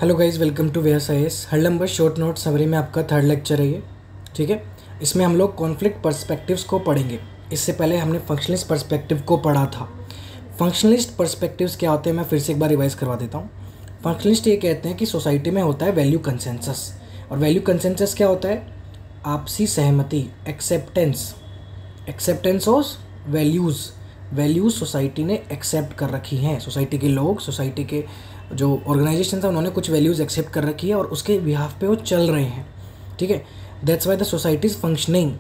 Hello guys, welcome to Wares IAS. हर number short note summary में आपका third lecture है ये। ठीक है, इसमें हम लोग कॉन्फ्लिक्ट पर्सपेक्टिव्स को पढ़ेंगे। इससे पहले हमने फंक्शनलिस्ट पर्सपेक्टिव को पढ़ा था। फंक्शनलिस्ट पर्सपेक्टिव्स क्या होते हैं, मैं फिर से एक बार रिवाइज करवा देता हूँ। फंक्शनलिस्ट ये कहते हैं कि सोसाइटी में होता है वैल्यू कंसेंसस। और वैल्यू कंसेंसस क्या होता है? आपसी सहमति, एक्सेप्टेंस ऑफ वैल्यूज़ सोसाइटी ने एक्सेप्ट कर रखी हैं। सोसाइटी के लोग, सोसाइटी के जो ऑर्गेनाइजेशन है, उन्होंने कुछ वैल्यूज़ एक्सेप्ट कर रखी है और उसके बिहाफ पे वो चल रहे हैं। ठीक है, that's why the society is functioning.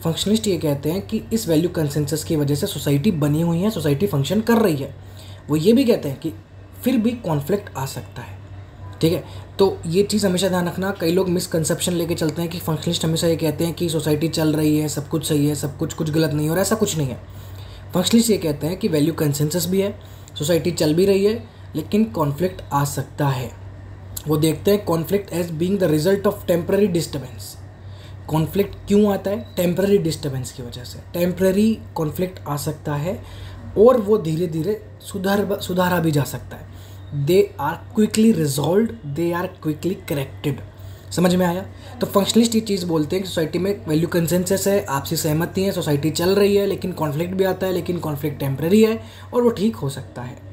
Functionalist ये कहते हैं कि इस वैल्यू कंसेंसस की वजह से सोसाइटी बनी हुई है, सोसाइटी फंक्शन कर रही है। वो ये भी कहते हैं कि फिर भी कॉन्फ्लिक्ट आ सकता है। ठीक है, तो ये चीज़ हमेशा ध्यान रखना। कई लोग मिसकंसेप्शन लेके चलते हैं कि फंक्शनिस्ट हमेशा ये कहते हैं कि सोसाइटी चल रही है, सब कुछ सही है, सब कुछ गलत नहीं हो रहा। ऐसा कुछ नहीं है। फंक्शनिस्ट ये कहते हैं कि वैल्यू कंसेंसस भी है, सोसाइटी चल भी रही है, लेकिन कॉन्फ्लिक्ट आ सकता है। वो देखते हैं conflict as being the result of temporary disturbance. Conflict क्यों आता है? टेम्पररी डिस्टर्बेंस की वजह से टेम्पररी कॉन्फ्लिक्ट आ सकता है और वो धीरे धीरे सुधारा भी जा सकता है। They are quickly resolve, they are quickly corrected. समझ में आया? तो फंक्शनलिस्ट ये चीज़ बोलते हैं कि सोसाइटी में वैल्यू कंसेंसस है, आपसी सहमति है, सोसाइटी चल रही है, लेकिन कॉन्फ्लिक्ट भी आता है, लेकिन कॉन्फ्लिक्ट टेम्पररी है और वो ठीक हो सकता है।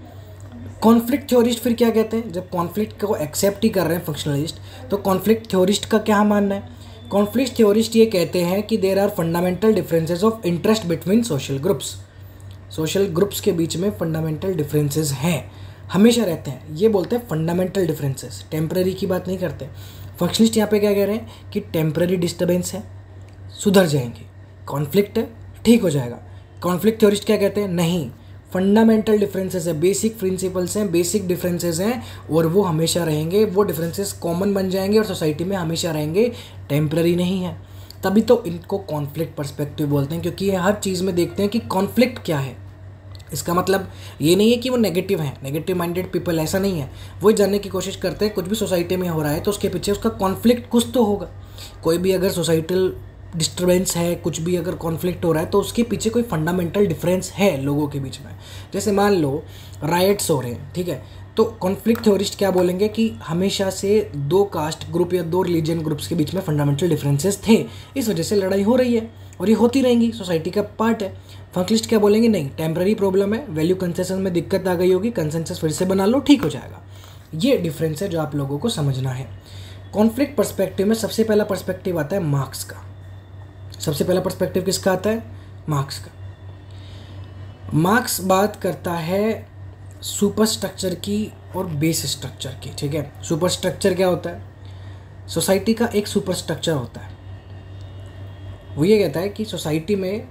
कॉन्फ्लिक्ट थ्योरिस्ट फिर क्या कहते हैं? जब कॉन्फ्लिक्ट को एक्सेप्ट ही कर रहे हैं फंक्शनलिस्ट, तो कॉन्फ्लिक्ट थ्योरिस्ट का क्या मानना है? कॉन्फ्लिक्ट थ्योरिस्ट ये कहते हैं कि there are fundamental differences of interest between social groups. Social groups के बीच में फंडामेंटल डिफरेंसेस हैं, हमेशा रहते हैं। ये बोलते हैं फंडामेंटल डिफरेंसेस, टेम्पररी की बात नहीं करते। फंक्शनिस्ट यहाँ पे क्या कह रहे हैं कि टेम्पररी डिस्टर्बेंस है, सुधर जाएंगे, कॉन्फ्लिक्ट है, ठीक हो जाएगा। कॉन्फ्लिक्ट थ्योरिस्ट क्या कहते हैं? नहीं, फंडामेंटल डिफरेंसेस है, बेसिक प्रिंसिपल्स हैं, बेसिक डिफरेंसेस हैं और वो हमेशा रहेंगे। वो डिफरेंसेस कॉमन बन जाएंगे और सोसाइटी में हमेशा रहेंगे, टेम्पररी नहीं है। तभी तो इनको कॉन्फ्लिक्ट पर्सपेक्टिव बोलते हैं, क्योंकि ये हर चीज़ में देखते हैं कि कॉन्फ्लिक्ट क्या है। इसका मतलब ये नहीं है कि वो नेगेटिव हैं, नेगेटिव माइंडेड पीपल, ऐसा नहीं है। वो जानने की कोशिश करते हैं कुछ भी सोसाइटी में हो रहा है तो उसके पीछे उसका कॉन्फ्लिक्ट कुछ तो होगा। कोई भी अगर सोसाइटल डिस्टर्बेंस है, कुछ भी अगर कॉन्फ्लिक्ट हो रहा है तो उसके पीछे कोई फंडामेंटल डिफरेंस है लोगों के बीच में। जैसे मान लो राइट्स हो रहे हैं, ठीक है, तो कॉन्फ्लिक्ट थ्योरिस्ट क्या बोलेंगे कि हमेशा से दो कास्ट ग्रुप या दो रिलीजन ग्रुप्स के बीच में फंडामेंटल डिफरेंसेस थे, इस वजह से लड़ाई हो रही है और ये होती रहेंगी, सोसाइटी का पार्ट है। फंक्शनिस्ट क्या बोलेंगे? नहीं, टेम्पररी प्रॉब्लम है, वैल्यू कंसेंसस में दिक्कत आ गई होगी, कंसेंसस फिर से बना लो, ठीक हो जाएगा। ये डिफरेंस है जो आप लोगों को समझना है। कॉन्फ्लिक्ट पर्सपेक्टिव में सबसे पहला पर्सपेक्टिव आता है मार्क्स का। सबसे पहला पर्सपेक्टिव किसका आता है? मार्क्स का। मार्क्स बात करता है सुपर स्ट्रक्चर की और बेस स्ट्रक्चर की। ठीक है, सुपर स्ट्रक्चर क्या होता है? सोसाइटी का एक सुपर स्ट्रक्चर होता है। वो ये कहता है कि सोसाइटी में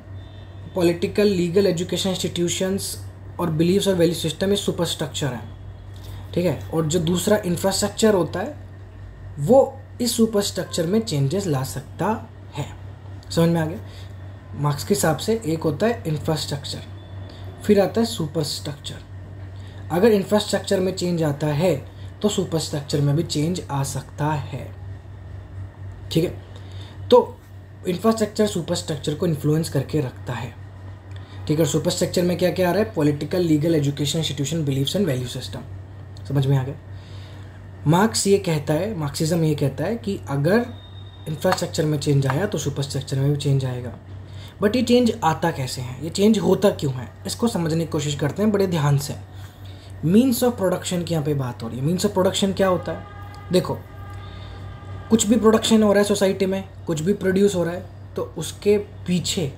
पॉलिटिकल, लीगल, एजुकेशन इंस्टीट्यूशंस और बिलीव्स और वैल्यू सिस्टम ये सुपर स्ट्रक्चर है। ठीक है, और जो दूसरा इंफ्रास्ट्रक्चर होता है वो इस सुपर स्ट्रक्चर में चेंजेस ला सकता है। समझ में आ गया? मार्क्स के हिसाब से एक होता है इंफ्रास्ट्रक्चर, फिर आता है सुपर स्ट्रक्चर। अगर इंफ्रास्ट्रक्चर में चेंज आता है तो सुपर स्ट्रक्चर में भी चेंज आ सकता है। ठीक है, तो इंफ्रास्ट्रक्चर सुपर स्ट्रक्चर को इन्फ्लुएंस करके रखता है। ठीक है, सुपर स्ट्रक्चर में क्या क्या आ रहा है? Political, legal, education institution, beliefs and value system. समझ में आ गया? मार्क्सिज्म ये कहता है कि अगर इंफ्रास्ट्रक्चर में चेंज आया तो सुपर स्ट्रक्चर में भी चेंज आएगा। बट ये चेंज आता कैसे है, ये चेंज होता क्यों है, इसको समझने की कोशिश करते हैं बड़े ध्यान से। मीन्स ऑफ प्रोडक्शन की यहाँ पे बात हो रही है। मीन्स ऑफ प्रोडक्शन क्या होता है? देखो, कुछ भी प्रोडक्शन हो रहा है सोसाइटी में, कुछ भी प्रोड्यूस हो रहा है तो उसके पीछे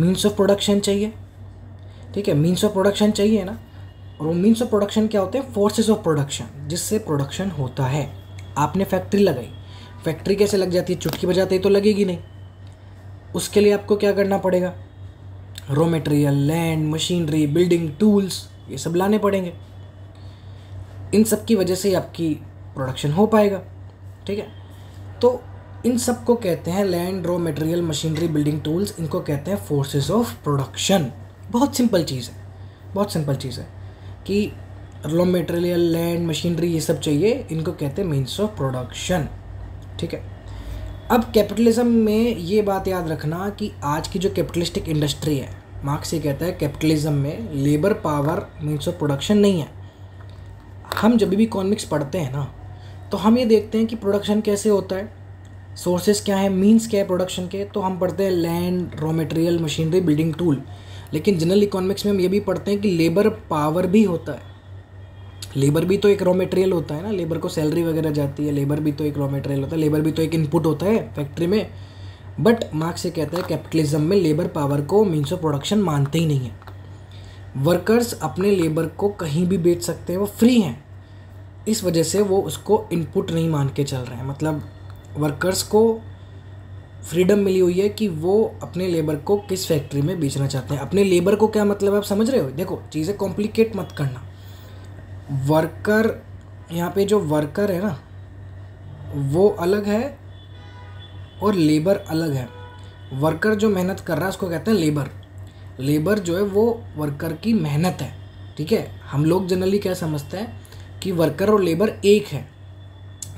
मीन्स ऑफ प्रोडक्शन चाहिए। ठीक है, मीन्स ऑफ प्रोडक्शन चाहिए ना। और वो मीन्स ऑफ प्रोडक्शन क्या होते हैं? फोर्सेस ऑफ प्रोडक्शन, जिससे प्रोडक्शन होता है। आपने फैक्ट्री लगाई, फैक्ट्री कैसे लग जाती है? चुटकी बजाते ही तो लगेगी नहीं। उसके लिए आपको क्या करना पड़ेगा? Raw material, land, machinery, building, tools, ये सब लाने पड़ेंगे। इन सब की वजह से ही आपकी प्रोडक्शन हो पाएगा। ठीक है, तो इन सब को कहते हैं land, raw material, machinery, building, tools, इनको कहते हैं फोर्सेस ऑफ प्रोडक्शन। बहुत सिंपल चीज़ है, बहुत सिंपल चीज़ है कि रॉ मटेरियल, लैंड, मशीनरी, ये सब चाहिए, इनको कहते हैं मीन्स ऑफ प्रोडक्शन। ठीक है, अब कैपिटलिज्म में ये बात याद रखना कि आज की जो कैपिटलिस्टिक इंडस्ट्री है, मार्क्स ये कहता है कैपिटलिज्म में labour power means of production नहीं है। हम जब भी इकोनॉमिक्स पढ़ते हैं ना, तो हम ये देखते हैं कि प्रोडक्शन कैसे होता है, सोर्सेज क्या है, मीन्स क्या है प्रोडक्शन के। तो हम पढ़ते हैं land, raw material, machinery, building tool. लेकिन जनरल इकोनॉमिक्स में हम ये भी पढ़ते हैं कि लेबर पावर भी होता है। लेबर भी तो एक रॉ मटेरियल होता है ना, लेबर को सैलरी वगैरह जाती है, लेबर भी तो एक रॉ मटेरियल होता है, लेबर भी तो एक इनपुट होता है फैक्ट्री में। बट मार्क्स ये कहता है कैपिटलिज्म में लेबर पावर को मीन्स ऑफ प्रोडक्शन मानते ही नहीं है। वर्कर्स अपने लेबर को कहीं भी बेच सकते हैं, वो फ्री हैं, इस वजह से वो उसको इनपुट नहीं मान के चल रहे हैं। मतलब वर्कर्स को फ्रीडम मिली हुई है कि वो अपने लेबर को किस फैक्ट्री में बेचना चाहते हैं। अपने लेबर को क्या मतलब आप समझ रहे हो? देखो चीज़ें कॉम्प्लिकेट मत करना। वर्कर, यहाँ पे जो वर्कर है ना वो अलग है और लेबर अलग है। वर्कर जो मेहनत कर रहा है उसको कहते हैं लेबर। लेबर जो है वो वर्कर की मेहनत है, ठीक है। हम लोग जनरली क्या समझते हैं कि वर्कर और लेबर एक है।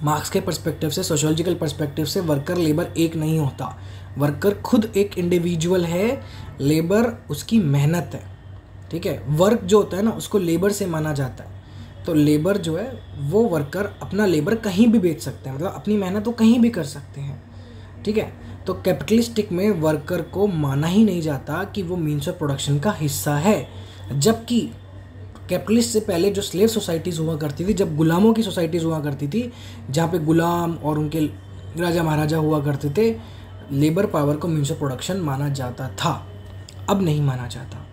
मार्क्स के पर्सपेक्टिव से, सोशियोलॉजिकल पर्सपेक्टिव से वर्कर लेबर एक नहीं होता। वर्कर खुद एक इंडिविजुअल है, लेबर उसकी मेहनत है, ठीक है। वर्क जो होता है ना उसको लेबर से माना जाता है। तो लेबर जो है वो वर्कर अपना लेबर कहीं भी बेच सकते हैं, मतलब अपनी मेहनत वो कहीं भी कर सकते हैं, ठीक है। तो कैपिटलिस्टिक में वर्कर को माना ही नहीं जाता कि वो मीन्स ऑफ प्रोडक्शन का हिस्सा है। जबकि कैपिटलिस्ट से पहले जो स्लेव सोसाइटीज़ हुआ करती थी, जब गुलामों की सोसाइटीज़ हुआ करती थी, जहाँ पे गुलाम और उनके राजा महाराजा हुआ करते थे, लेबर पावर को मीन्स ऑफ प्रोडक्शन माना जाता था। अब नहीं माना जाता।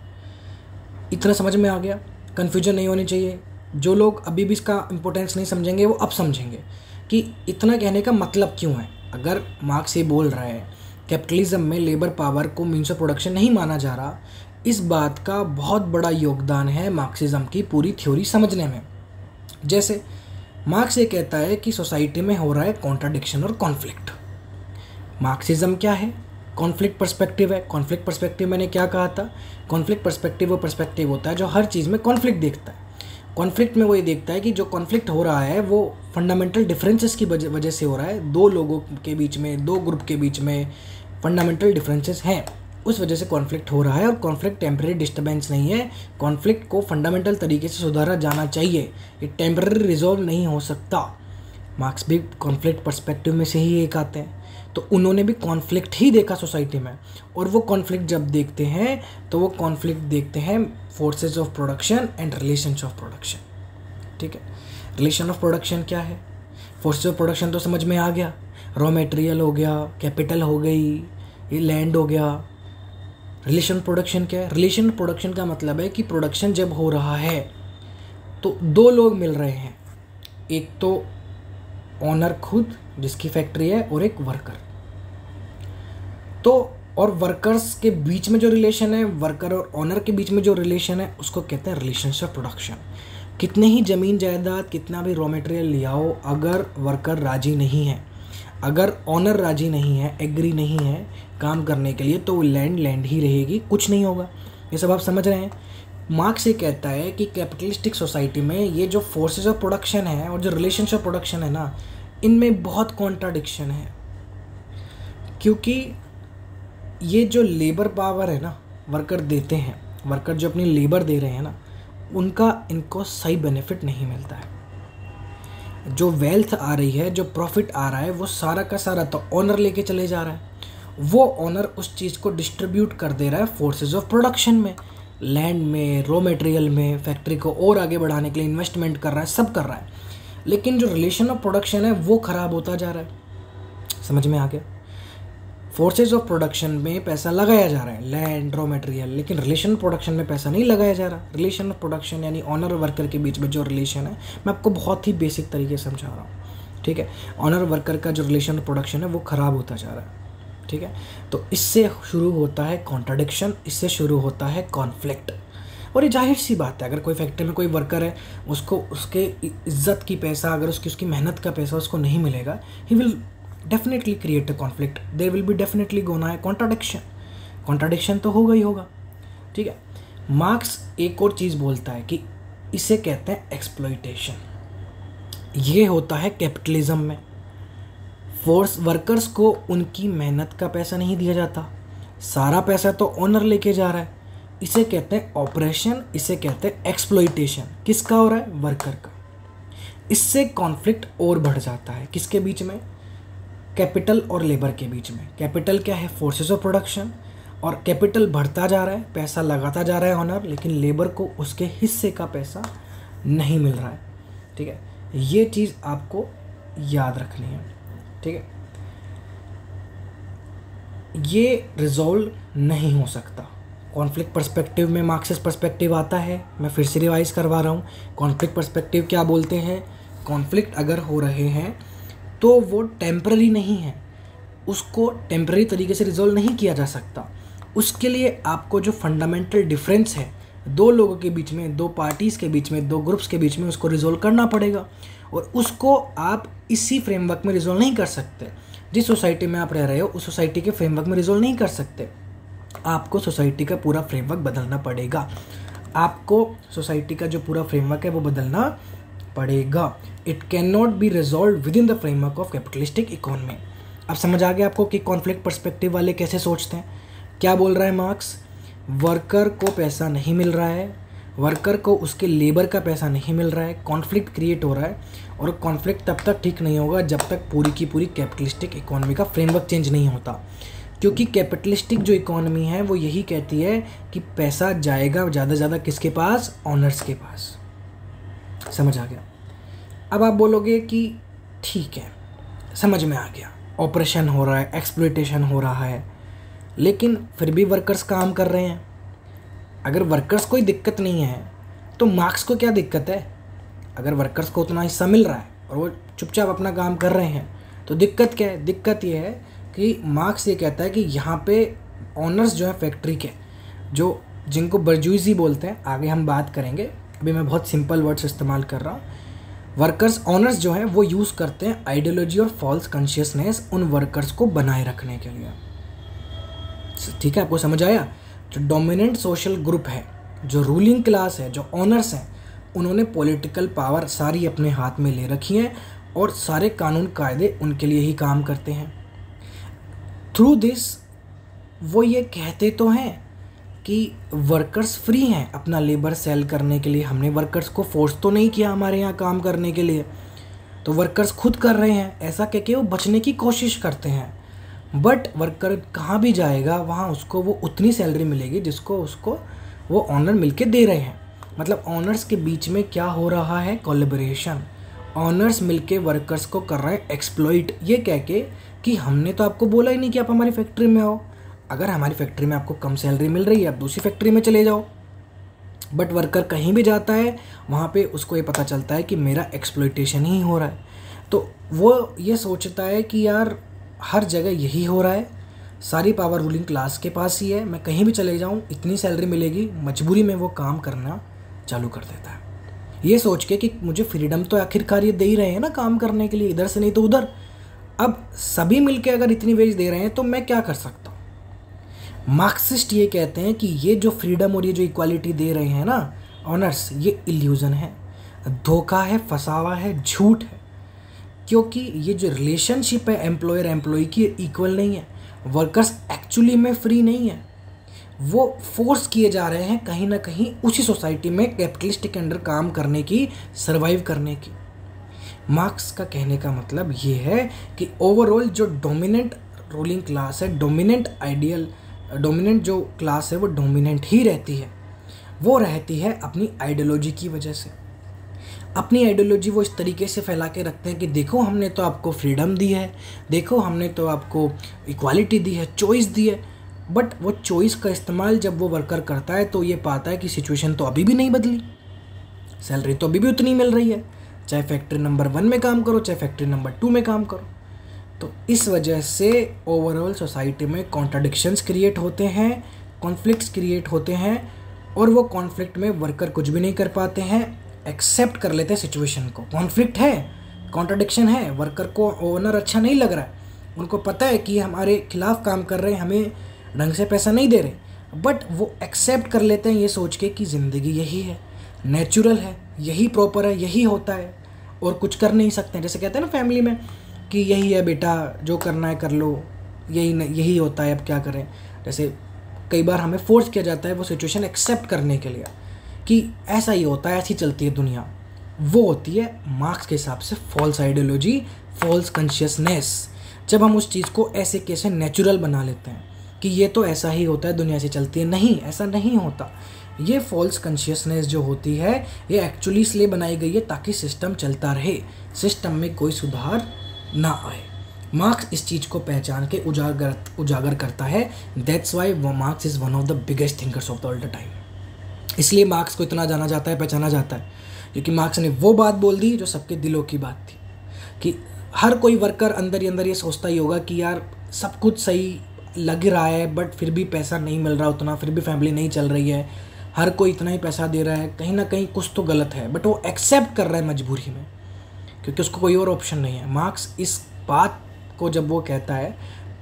इतना समझ में आ गया? कन्फ्यूजन नहीं होनी चाहिए। जो लोग अभी भी इसका इम्पोर्टेंस नहीं समझेंगे वो अब समझेंगे कि इतना कहने का मतलब क्यों है। अगर मार्क्स ये बोल रहा है कैपिटलिज्म में लेबर पावर को मीन्स ऑफ प्रोडक्शन नहीं माना जा रहा, इस बात का बहुत बड़ा योगदान है मार्क्सिज्म की पूरी थ्योरी समझने में। जैसे मार्क्स ये कहता है कि सोसाइटी में हो रहा है कॉन्ट्राडिक्शन और कॉन्फ्लिक्ट। मार्क्सिज्म क्या है? कॉन्फ्लिक्ट पर्सपेक्टिव है। कॉन्फ्लिक्ट पर्सपेक्टिव मैंने क्या कहा था? कॉन्फ्लिक्ट पर्सपेक्टिव वो पर्सपेक्टिव होता है जो हर चीज़ में कॉन्फ्लिक्ट देखता है। कॉन्फ्लिक्ट में वो ये देखता है कि जो कॉन्फ्लिक्ट हो रहा है वो फंडामेंटल डिफरेंसेस की वजह से हो रहा है। दो लोगों के बीच में, दो ग्रुप के बीच में फंडामेंटल डिफरेंसेस हैं, उस वजह से कॉन्फ्लिक्ट हो रहा है। और कॉन्फ्लिक्ट टेम्परेरी डिस्टर्बेंस नहीं है, कॉन्फ्लिक्ट को फंडामेंटल तरीके से सुधारा जाना चाहिए, ये टेम्परेरी रिजॉल्व नहीं हो सकता। मार्क्स भी कॉन्फ्लिक्ट पर्सपेक्टिव में से ही एक आते हैं, तो उन्होंने भी कॉन्फ्लिक्ट ही देखा सोसाइटी में। और वो कॉन्फ्लिक्ट जब देखते हैं तो वो कॉन्फ्लिक्ट देखते हैं forces of production and relations of production, ठीक है। रिलेशन ऑफ प्रोडक्शन क्या है? फोर्सेस ऑफ प्रोडक्शन तो समझ में आ गया, रॉ मटेरियल हो गया, कैपिटल हो गई, ये लैंड हो गया। रिलेशन प्रोडक्शन क्या है? रिलेशन प्रोडक्शन का मतलब है कि प्रोडक्शन जब हो रहा है तो दो लोग मिल रहे हैं, एक तो ऑनर खुद जिसकी फैक्ट्री है और एक वर्कर। तो और वर्कर्स के बीच में जो रिलेशन है, वर्कर और ऑनर के बीच में जो रिलेशन है, उसको कहते हैं रिलेशनशिप ऑफ प्रोडक्शन। कितने ही ज़मीन जायदाद, कितना भी रॉ मटेरियल ले आओ, अगर वर्कर राजी नहीं है, अगर ऑनर राजी नहीं है, एग्री नहीं है काम करने के लिए, तो वो लैंड ही रहेगी, कुछ नहीं होगा। ये सब आप समझ रहे हैं। मार्क्स ये कहता है कि कैपिटलिस्टिक सोसाइटी में ये जो फोर्सेस ऑफ प्रोडक्शन है और जो रिलेशंस ऑफ प्रोडक्शन है ना, इनमें बहुत कॉन्ट्राडिक्शन है। क्योंकि ये जो लेबर पावर है ना वर्कर देते हैं, वर्कर जो अपनी लेबर दे रहे हैं ना, उनका इनको सही बेनिफिट नहीं मिलता है। जो वेल्थ आ रही है, जो प्रॉफिट आ रहा है, वो सारा का सारा तो ऑनर लेके चले जा रहा है। वो ऑनर उस चीज़ को डिस्ट्रीब्यूट कर दे रहा है फोर्सेस ऑफ प्रोडक्शन में, लैंड में, रॉ मटेरियल में, फैक्ट्री को और आगे बढ़ाने के लिए इन्वेस्टमेंट कर रहा है, सब कर रहा है। लेकिन जो रिलेशन ऑफ प्रोडक्शन है वो ख़राब होता जा रहा है। समझ में आ गया? फोर्सेज ऑफ प्रोडक्शन में पैसा लगाया जा रहा है, लैंड, रॉ मटेरियल, लेकिन रिलेशन प्रोडक्शन में पैसा नहीं लगाया जा रहा। रिलेशन ऑफ प्रोडक्शन यानी ऑनर और वर्कर के बीच में जो रिलेशन है, मैं आपको बहुत ही बेसिक तरीके से समझा रहा हूँ, ठीक है। ऑनर वर्कर का जो रिलेशन ऑफ प्रोडक्शन है वो ख़राब होता जा रहा है, ठीक है। तो इससे शुरू होता है कॉन्ट्राडिक्शन, इससे शुरू होता है कॉन्फ्लिक्ट। और ये जाहिर सी बात है, अगर कोई फैक्ट्री में कोई वर्कर है, उसको उसके इज्जत की पैसा, अगर उसकी मेहनत का पैसा उसको नहीं मिलेगा, he will definitely create a conflict, there will be definitely gonna है कॉन्ट्राडिक्शन। कॉन्ट्राडिक्शन तो होगा ही होगा, ठीक है। मार्क्स एक और चीज़ बोलता है कि इसे कहते हैं एक्सप्लॉइटेशन। ये होता है कैपिटलिज्म में। फोर्स वर्कर्स को उनकी मेहनत का पैसा नहीं दिया जाता, सारा पैसा तो ओनर लेके जा रहा है। इसे कहते हैं ऑपरेशन, इसे कहते हैं एक्सप्लॉइटेशन। किसका हो रहा है? वर्कर का। इससे कॉन्फ्लिक्ट और बढ़ जाता है। किसके बीच में? कैपिटल और लेबर के बीच में। कैपिटल क्या है? फोर्सेस ऑफ प्रोडक्शन, और कैपिटल बढ़ता जा रहा है, पैसा लगाता जा रहा है ऑनर, लेकिन लेबर को उसके हिस्से का पैसा नहीं मिल रहा है। ठीक है, ये चीज़ आपको याद रखनी है। ठीक है, ये रिजॉल्व नहीं हो सकता। कॉन्फ्लिक्ट पर्सपेक्टिव में मार्क्सिस्ट पर्सपेक्टिव आता है। मैं फिर से रिवाइज करवा रहा हूँ, कॉन्फ्लिक्ट पर्सपेक्टिव क्या बोलते हैं? कॉन्फ्लिक्ट अगर हो रहे हैं तो वो टेम्पररी नहीं है, उसको टेम्पररी तरीके से रिजॉल्व नहीं किया जा सकता। उसके लिए आपको जो फंडामेंटल डिफरेंस है दो लोगों के बीच में, दो पार्टीज़ के बीच में, दो ग्रुप्स के बीच में, उसको रिजॉल्व करना पड़ेगा। और उसको आप इसी फ्रेमवर्क में रिजॉल्व नहीं कर सकते। जिस सोसाइटी में आप रह रहे हो उस सोसाइटी के फ्रेमवर्क में रिजॉल्व नहीं कर सकते। आपको सोसाइटी का पूरा फ्रेमवर्क बदलना पड़ेगा। आपको सोसाइटी का जो पूरा फ्रेमवर्क है वो बदलना पड़ेगा। It can not be resolve with in the framework of capitalistic economy. अब समझ आ गया आपको कि कॉन्फ्लिक्ट पर्सपेक्टिव वाले कैसे सोचते हैं। क्या बोल रहा है मार्क्स? वर्कर को पैसा नहीं मिल रहा है, वर्कर को उसके लेबर का पैसा नहीं मिल रहा है, कॉन्फ्लिक्ट क्रिएट हो रहा है। और कॉन्फ्लिक्ट तब तक ठीक नहीं होगा जब तक पूरी की पूरी कैपिटलिस्टिक इकोनॉमी का फ्रेमवर्क चेंज नहीं होता। क्योंकि कैपिटलिस्टिक जो इकोनॉमी है वो यही कहती है कि पैसा जाएगा ज़्यादा से ज़्यादा किसके पास? ऑनर्स के पास। समझ आ गया? अब आप बोलोगे कि ठीक है, समझ में आ गया, ऑपरेशन हो रहा है, एक्सप्लॉयटेशन हो रहा है, लेकिन फिर भी वर्कर्स काम कर रहे हैं। अगर वर्कर्स कोई दिक्कत नहीं है तो मार्क्स को क्या दिक्कत है? अगर वर्कर्स को उतना हिस्सा मिल रहा है और वो चुपचाप अपना काम कर रहे हैं तो दिक्कत क्या है? दिक्कत ये है कि मार्क्स ये कहता है कि यहाँ पे ऑनर्स जो है फैक्ट्री के, जो जिनको बर्जूजी बोलते हैं, आगे हम बात करेंगे, अभी मैं बहुत सिंपल वर्ड्स इस्तेमाल कर रहा हूँ। वर्कर्स, ऑनर्स जो हैं वो यूज़ करते हैं आइडियोलॉजी और फॉल्स कॉन्शियसनेस उन वर्कर्स को बनाए रखने के लिए। ठीक है, आपको समझ आया? जो डोमिनेंट सोशल ग्रुप है, जो रूलिंग क्लास है, जो ऑनर्स हैं, उन्होंने पॉलिटिकल पावर सारी अपने हाथ में ले रखी है और सारे कानून कायदे उनके लिए ही काम करते हैं। थ्रू दिस वो ये कहते तो हैं कि वर्कर्स फ्री हैं अपना लेबर सेल करने के लिए, हमने वर्कर्स को फोर्स तो नहीं किया हमारे यहाँ काम करने के लिए, तो वर्कर्स खुद कर रहे हैं, ऐसा कह के वो बचने की कोशिश करते हैं। बट वर्कर कहाँ भी जाएगा वहाँ उसको वो उतनी सैलरी मिलेगी जिसको उसको वो ऑनर मिलके दे रहे हैं। मतलब ऑनर्स के बीच में क्या हो रहा है? कोलैबोरेशन। ऑनर्स मिलके वर्कर्स को कर रहे हैं एक्सप्लॉइट, ये कह के कि हमने तो आपको बोला ही नहीं कि आप हमारी फैक्ट्री में आओ, अगर हमारी फैक्ट्री में आपको कम सैलरी मिल रही है आप दूसरी फैक्ट्री में चले जाओ। बट वर्कर कहीं भी जाता है वहाँ पे उसको ये पता चलता है कि मेरा एक्सप्लॉइटेशन ही हो रहा है, तो वो ये सोचता है कि यार हर जगह यही हो रहा है, सारी पावर रूलिंग क्लास के पास ही है, मैं कहीं भी चले जाऊँ इतनी सैलरी मिलेगी, मजबूरी में वो काम करना चालू कर देता है, ये सोच के कि मुझे फ्रीडम तो आखिरकार ये दे ही रहे हैं ना काम करने के लिए, इधर से नहीं तो उधर। अब सभी मिलके अगर इतनी वेज दे रहे हैं तो मैं क्या कर सकता हूँ? मार्क्सिस्ट ये कहते हैं कि ये जो फ्रीडम और ये जो इक्वालिटी दे रहे हैं ना ऑनर्स, ये इल्यूजन है, धोखा है, फसावा है, झूठ है। क्योंकि ये जो रिलेशनशिप है एम्प्लॉयर एम्प्लॉय की इक्वल नहीं है, वर्कर्स एक्चुअली में फ्री नहीं है, वो फोर्स किए जा रहे हैं कहीं ना कहीं उसी सोसाइटी में कैपिटलिस्ट के अंडर काम करने की, सरवाइव करने की। मार्क्स का कहने का मतलब ये है कि ओवरऑल जो डोमिनेंट रूलिंग क्लास है, डोमिनेंट जो क्लास है वो डोमिनेंट ही रहती है, वो रहती है अपनी आइडियोलॉजी की वजह से। अपनी आइडियोलॉजी वो इस तरीके से फैला के रखते हैं कि देखो हमने तो आपको फ्रीडम दी है, देखो हमने तो आपको इक्वालिटी दी है, चॉइस दी है। बट वो चॉइस का इस्तेमाल जब वो वर्कर करता है तो ये पाता है कि सिचुएशन तो अभी भी नहीं बदली, सैलरी तो अभी भी उतनी मिल रही है, चाहे फैक्ट्री नंबर 1 में काम करो चाहे फैक्ट्री नंबर 2 में काम करो। तो इस वजह से ओवरऑल सोसाइटी में कॉन्ट्राडिक्शंस क्रिएट होते हैं, कॉन्फ्लिक्ट्स क्रिएट होते हैं, और वो कॉन्फ्लिक्ट में वर्कर कुछ भी नहीं कर पाते हैं, एक्सेप्ट कर लेते हैं सिचुएशन को। कॉन्फ्लिक्ट है, कॉन्ट्राडिक्शन है, वर्कर को ओनर अच्छा नहीं लग रहा है, उनको पता है कि हमारे खिलाफ काम कर रहे हैं, हमें ढंग से पैसा नहीं दे रहे, बट वो एक्सेप्ट कर लेते हैं ये सोच के कि ज़िंदगी यही है, नेचुरल है, यही प्रॉपर है, यही होता है और कुछ कर नहीं सकते हैं। जैसे कहते हैं ना फैमिली में कि यही है बेटा, जो करना है कर लो, यही होता है, अब क्या करें। जैसे कई बार हमें फोर्स किया जाता है वो सिचुएशन एक्सेप्ट करने के लिए कि ऐसा ही होता है, ऐसी चलती है दुनिया, वो होती है मार्क्स के हिसाब से फॉल्स आइडियोलॉजी, फॉल्स कॉन्शियसनेस। जब हम उस चीज़ को ऐसे कैसे नेचुरल बना लेते हैं कि ये तो ऐसा ही होता है, दुनिया से चलती है, नहीं, ऐसा नहीं होता। ये फॉल्स कॉन्शियसनेस जो होती है ये एक्चुअली इसलिए बनाई गई है ताकि सिस्टम चलता रहे, सिस्टम में कोई सुधार ना आए। मार्क्स इस चीज़ को पहचान के उजागर करता है। That's Y marks is one of the biggest thinkers of the all the time. इसलिए मार्क्स को इतना जाना जाता है, पहचाना जाता है, क्योंकि मार्क्स ने वो बात बोल दी जो सबके दिलों की बात थी कि हर कोई वर्कर अंदर ही अंदर ये सोचता ही होगा कि यार सब कुछ सही लग रहा है बट फिर भी पैसा नहीं मिल रहा उतना, फिर भी फैमिली नहीं चल रही है, हर कोई इतना ही पैसा दे रहा है, कहीं ना कहीं कुछ तो गलत है, बट वो एक्सेप्ट कर रहा है मजबूरी में क्योंकि उसको कोई और ऑप्शन नहीं है। मार्क्स इस बात को जब वो कहता है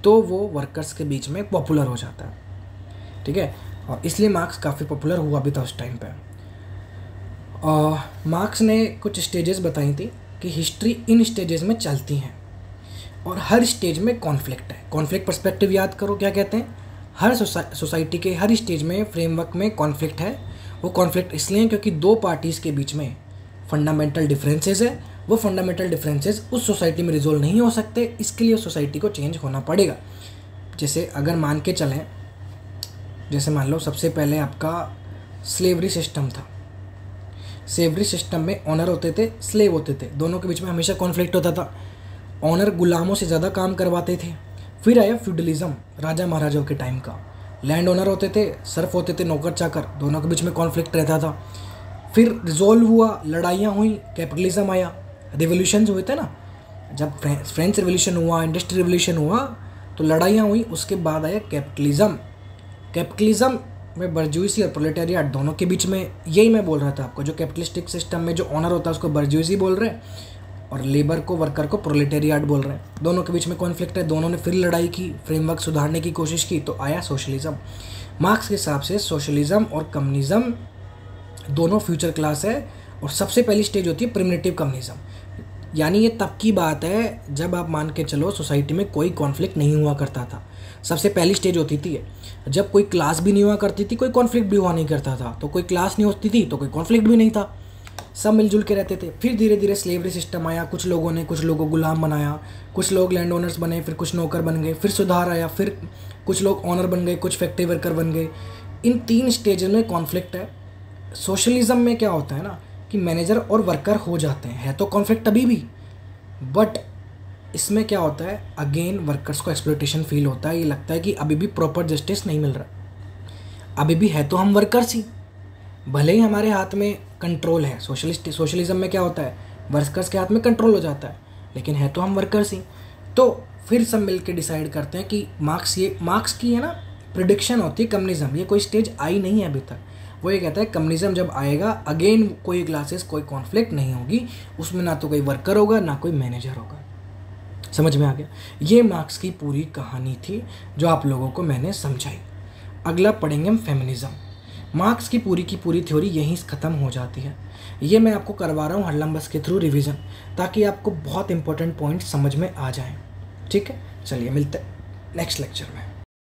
तो वो वर्कर्स के बीच में पॉपुलर हो जाता है, ठीक है, और इसलिए मार्क्स काफ़ी पॉपुलर हुआ भी था उस टाइम पे। मार्क्स ने कुछ स्टेजेस बताई थी कि हिस्ट्री इन स्टेजेस में चलती हैं और हर स्टेज में कॉन्फ्लिक्ट है। कॉन्फ्लिक्ट पर्सपेक्टिव याद करो क्या कहते हैं, हर सोसाइटी के हर स्टेज में फ्रेमवर्क में कॉन्फ्लिक्ट है। वो कॉन्फ्लिक्ट इसलिए है क्योंकि दो पार्टीज़ के बीच में फंडामेंटल डिफरेंसेस है, वो फंडामेंटल डिफरेंसेस उस सोसाइटी में रिजोल्व नहीं हो सकते, इसके लिए उस सोसाइटी को चेंज होना पड़ेगा। जैसे अगर मान के चलें, जैसे मान लो सबसे पहले आपका स्लेवरी सिस्टम था। स्लेवरी सिस्टम में ऑनर होते थे, स्लेव होते थे, दोनों के बीच में हमेशा कॉन्फ्लिक्ट होता था। ऑनर गुलामों से ज़्यादा काम करवाते थे। फिर आया फ्यूडलिज्म, राजा महाराजाओं के टाइम का। लैंड ओनर होते थे, सर्फ होते थे, नौकर चाकर, दोनों के बीच में कॉन्फ्लिक्ट रहता था। फिर रिजोल्व हुआ, लड़ाइयाँ हुई, कैपिटलिज्म आया, रिवोल्यूशन हुए थे ना, जब फ्रेंच रिवोल्यूशन हुआ, इंडस्ट्रियल रिवोल्यूशन हुआ तो लड़ाइयाँ हुई, उसके बाद आया कैपिटलिज्म। कैपिटलिज्म में बर्जुइसी और प्रोलेटारिएट दोनों के बीच में, यही मैं बोल रहा था आपको, जो कैपिटलिस्टिक सिस्टम में जो ऑनर होता है उसको बर्जुइसी बोल रहे हैं और लेबर को, वर्कर को प्रोलेटारिएट बोल रहे हैं। दोनों के बीच में कॉन्फ्लिक्ट है, दोनों ने फिर लड़ाई की, फ्रेमवर्क सुधारने की कोशिश की, तो आया सोशलिज्म। मार्क्स के हिसाब से सोशलिज्म और कम्युनिज्म दोनों फ्यूचर क्लास है और सबसे पहली स्टेज होती है प्रिमिटिव कम्युनिज्म। यानी ये तब की बात है जब आप मान के चलो सोसाइटी में कोई कॉन्फ्लिक्ट नहीं हुआ करता था। सबसे पहली स्टेज होती थी जब कोई क्लास भी नहीं हुआ करती थी, कोई कॉन्फ्लिक्ट भी हुआ नहीं करता था। तो कोई क्लास नहीं होती थी तो कोई कॉन्फ्लिक्ट भी नहीं था, सब मिलजुल के रहते थे। फिर धीरे धीरे स्लेवरी सिस्टम आया, कुछ लोगों को गुलाम बनाया, कुछ लोग लैंड ओनर्स बने, फिर कुछ नौकर बन गए, फिर सुधार आया, फिर कुछ लोग ऑनर बन गए, कुछ फैक्ट्री वर्कर बन गए। इन 3 स्टेज में कॉन्फ्लिक्ट है। सोशलिज्म में क्या होता है ना कि मैनेजर और वर्कर हो जाते हैं, है तो कॉन्फ्लिक्ट अभी भी, बट इसमें क्या होता है, अगेन वर्कर्स को एक्सप्लॉयटेशन फील होता है। ये लगता है कि अभी भी प्रॉपर जस्टिस नहीं मिल रहा, अभी भी है तो हम वर्कर्स ही, भले ही हमारे हाथ में कंट्रोल है। सोशलिज्म में क्या होता है, वर्कर्स के हाथ में कंट्रोल हो जाता है, लेकिन है तो हम वर्कर्स ही। तो फिर सब मिल के डिसाइड करते हैं कि मार्क्स की है ना प्रिडिक्शन होती है कम्युनिज्म, ये कोई स्टेज आई नहीं है अभी तक। वो ये कहता है कम्युनिज्म जब आएगा अगेन कोई क्लासेस, कोई कॉन्फ्लिक्ट नहीं होगी, उसमें ना तो कोई वर्कर होगा ना कोई मैनेजर होगा। समझ में आ गया? ये मार्क्स की पूरी कहानी थी जो आप लोगों को मैंने समझाई। अगला पढ़ेंगे हम फेमिनिज्म। मार्क्स की पूरी थ्योरी यहीं ख़त्म हो जाती है। ये मैं आपको करवा रहा हूँ हरलम्बस के थ्रू रिवीजन, ताकि आपको बहुत इंपॉर्टेंट पॉइंट समझ में आ जाएं। ठीक है, चलिए मिलते हैं नेक्स्ट लेक्चर में।